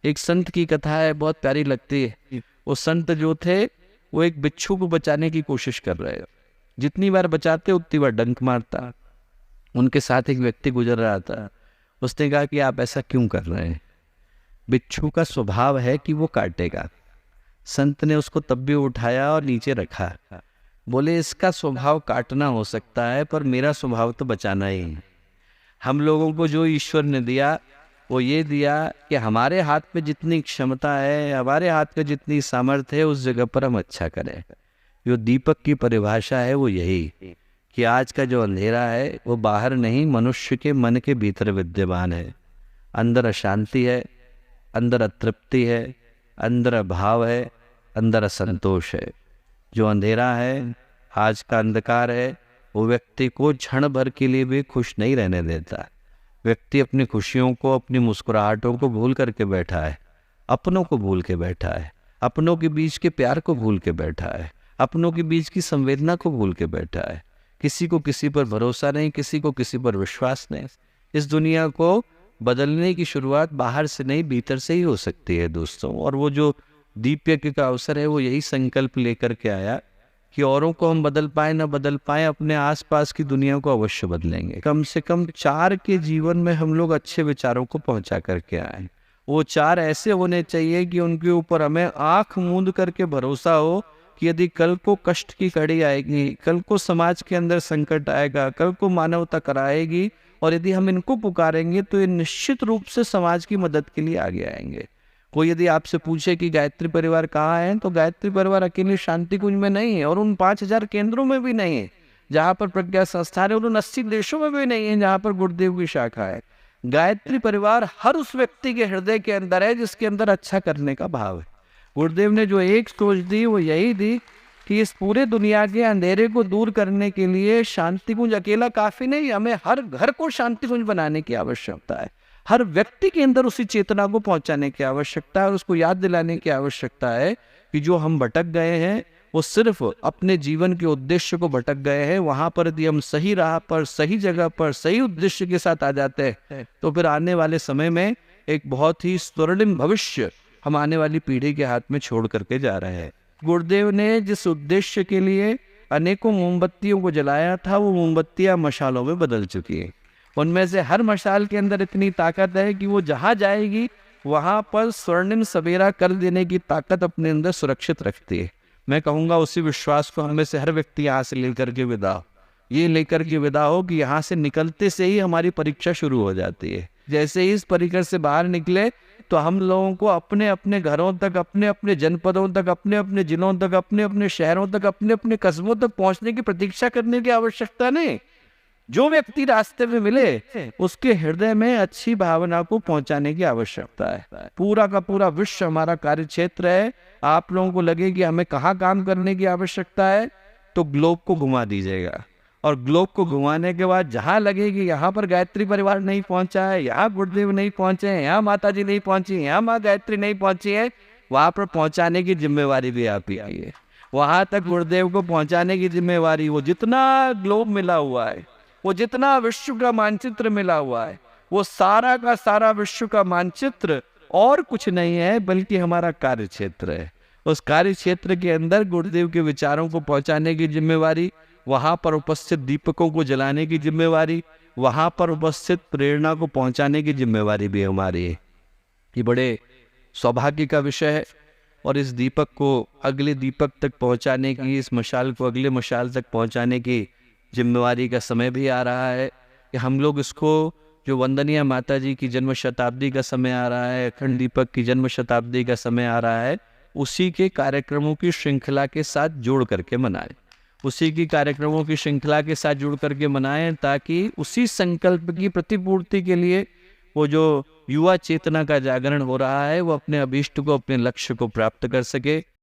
एक संत की कथा है, बहुत प्यारी लगती है। वो संत जो थे वो एक बिच्छू को बचाने की कोशिश कर रहे हैं। जितनी बार बचाते उतनी बार डंक मारता। उनके साथ एक व्यक्ति गुजर रहा था। उसने कहा कि आप ऐसा क्यों कर रहे हैं? बिच्छू का स्वभाव है कि वो काटेगा। संत ने उसको तब भी उठाया और नीचे रखा। बोले इसका स्वभाव काटना हो सकता है, पर मेरा स्वभाव तो बचाना ही है। हम लोगों को जो ईश्वर ने दिया वो ये दिया कि हमारे हाथ में जितनी क्षमता है, हमारे हाथ में जितनी सामर्थ्य है, उस जगह पर हम अच्छा करें। जो दीपक की परिभाषा है वो यही कि आज का जो अंधेरा है वो बाहर नहीं, मनुष्य के मन के भीतर विद्यमान है। अंदर अशांति है, अंदर अतृप्ति है, अंदर अभाव है, अंदर असंतोष है। जो अंधेरा है, आज का अंधकार है, वो व्यक्ति को क्षण भर के लिए भी खुश नहीं रहने देता। व्यक्ति अपनी खुशियों को, अपनी मुस्कुराहटों को भूल करके बैठा है, अपनों को भूल के बैठा है, अपनों के बीच के प्यार को भूल के बैठा है, अपनों के बीच की संवेदना को भूल के बैठा है। किसी को किसी पर भरोसा नहीं, किसी को किसी पर विश्वास नहीं। इस दुनिया को बदलने की शुरुआत बाहर से नहीं, भीतर से ही हो सकती है दोस्तों। और वो जो दीप यज्ञ का अवसर है वो यही संकल्प लेकर के आया कि औरों को हम बदल पाए ना बदल पाए, अपने आसपास की दुनिया को अवश्य बदलेंगे। कम से कम 4 के जीवन में हम लोग अच्छे विचारों को पहुंचा करके आए। वो 4 ऐसे होने चाहिए कि उनके ऊपर हमें आंख मूंद करके भरोसा हो कि यदि कल को कष्ट की कड़ी आएगी, कल को समाज के अंदर संकट आएगा, कल को मानवता कराएगी, और यदि हम इनको पुकारेंगे तो ये निश्चित रूप से समाज की मदद के लिए आगे आएंगे। कोई यदि आपसे पूछे कि गायत्री परिवार कहाँ है, तो गायत्री परिवार अकेले शांति कुंज में नहीं है, और उन 5000 केंद्रों में भी नहीं है जहाँ पर प्रज्ञा संस्थान है, और उन 80 देशों में भी नहीं है जहाँ पर गुरुदेव की शाखा है। गायत्री परिवार हर उस व्यक्ति के हृदय के अंदर है जिसके अंदर अच्छा करने का भाव है। गुरुदेव ने जो एक सोच दी वो यही दी कि इस पूरे दुनिया के अंधेरे को दूर करने के लिए शांति कुंज अकेला काफी नहीं, हमें हर घर को शांति कुंज बनाने की आवश्यकता है। हर व्यक्ति के अंदर उसी चेतना को पहुंचाने की आवश्यकता है, और उसको याद दिलाने की आवश्यकता है कि जो हम भटक गए हैं वो सिर्फ अपने जीवन के उद्देश्य को भटक गए हैं। वहां पर यदि हम सही राह पर, सही जगह पर, सही उद्देश्य के साथ आ जाते हैं तो फिर आने वाले समय में एक बहुत ही स्वर्णिम भविष्य हम आने वाली पीढ़ी के हाथ में छोड़ करके जा रहे हैं। गुरुदेव ने जिस उद्देश्य के लिए अनेकों मोमबत्तियों को जलाया था, वो मोमबत्तियां मशालों में बदल चुकी हैं। उनमें से हर मशाल के अंदर इतनी ताकत है कि वो जहां जाएगी वहां पर स्वर्णिम सवेरा कर देने की ताकत अपने अंदर सुरक्षित रखती है। मैं कहूँगा उसी विश्वास को हमें से हर व्यक्ति यहाँ से लेकर के विदा हो। ये लेकर के विदा हो कि यहाँ से निकलते से ही हमारी परीक्षा शुरू हो जाती है। जैसे ही इस परिकर से बाहर निकले तो हम लोगों को अपने अपने घरों तक, अपने अपने जनपदों तक, अपने अपने जिलों तक, अपने अपने शहरों तक, अपने अपने कस्बों तक पहुंचने की प्रतीक्षा करने की आवश्यकता नहीं। जो व्यक्ति रास्ते में मिले उसके हृदय में अच्छी भावना को पहुंचाने की आवश्यकता है। पूरा का पूरा विश्व हमारा कार्य क्षेत्र है। आप लोगों को लगे कि हमें कहाँ काम करने की आवश्यकता है, तो ग्लोब को घुमा दीजिएगा, और ग्लोब को घुमाने के बाद जहाँ लगे कि यहाँ पर गायत्री परिवार नहीं पहुंचा है, यहाँ गुरुदेव नहीं पहुंचे हैं, यहाँ माता जी नहीं पहुंची, यहाँ माँ गायत्री नहीं पहुंची है, वहां पर पहुंचाने की जिम्मेवारी भी आप ही आई है। वहां तक गुरुदेव को पहुंचाने की जिम्मेवारी, वो जितना ग्लोब मिला हुआ है, वो जितना विश्व का मानचित्र मिला हुआ है, वो सारा का सारा विश्व का मानचित्र और कुछ नहीं है बल्कि हमारा कार्य क्षेत्र है। उस कार्य क्षेत्र के अंदर गुरुदेव के विचारों को पहुंचाने की जिम्मेवारी, वहां पर उपस्थित दीपकों को जलाने की जिम्मेवारी, वहां पर उपस्थित प्रेरणा को पहुंचाने की जिम्मेवारी भी हमारी है। ये बड़े सौभाग्य का विषय है, और इस दीपक को अगले दीपक तक पहुंचाने की, इस मशाल को अगले मशाल तक पहुंचाने की जिम्मेवारी का समय भी आ रहा है कि हम लोग इसको, जो वंदनीय माता जी की जन्म शताब्दी का समय आ रहा है, अखंड दीपक की जन्म शताब्दी का समय आ रहा है, उसी के कार्यक्रमों की श्रृंखला के साथ जोड़ करके मनाएं। उसी की कार्यक्रमों की श्रृंखला के साथ जुड़ करके मनाएं, ताकि उसी संकल्प की प्रतिपूर्ति के लिए वो जो युवा चेतना का जागरण हो रहा है वो अपने अभीष्ट को, अपने लक्ष्य को प्राप्त कर सके।